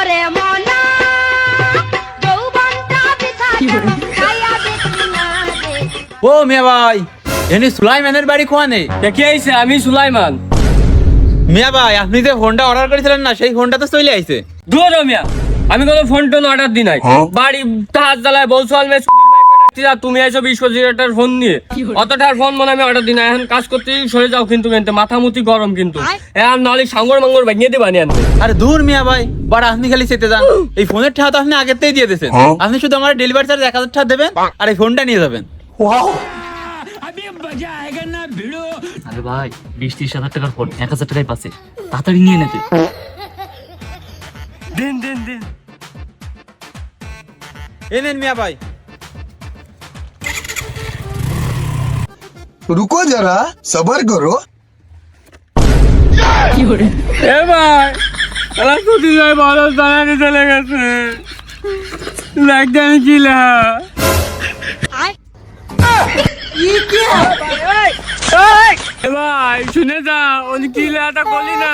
ওরে মনা যৌবনটা বৃথা খায়া দেখি না রে। ও মিয়া ভাই এনি সুলাইমানের বাড়ি কোয়ানে? কে আইছে? আমি সুলাইমান। মিয়া ভাই আপনি যে ফোনটা অর্ডার করেছিলেন না সেই ফোনটা তো চলে আইছে। দূর হ মিয়া, আমি কোনো ফোন টোন অর্ডার দি নাই। বাড়ি হাত জ্বালায় বলছো আলমে সুধীর ভাই ডাকতে যা, তুমি আইছো 20-25 ফোন নিয়ে। অতটার ফোন মনে আমি অর্ডার দি না। এখন কাজ করতে সরে যাও কিন্তু, কিন্তু মাথা মুতি গরম কিন্তু। এখন নাহলে সাঙ্গর মাঙ্গর ভাঙিয়ে দিবা নি আনতে। আরে দূর মিয়া ভাই, বাড়া আপনি খালি চেতে যান। এই ফোনের টাকা তো আপনি আগেতেই দিয়ে দিয়েছেন। আপনি শুধু আমার ডেলিভারি চার্জ 1000 টাকা দেবেন আর এই ফোনটা নিয়ে যাবেন। আরে ভাই 20-30 হাজার টাকার ফোন 1000 টাকায় পাচ্ছে, তাড়াতাড়ি নিয়ে নেতে। দেন দেন দেন। এনেন মিয়া ভাই। रुको जरा सबर करो। এ ভাই তারা সুধীর ভাই বড় জানানি চলে গেছে। লাগবে কি লা ভাই শুনে যা, উনি কি লেটা বলি না।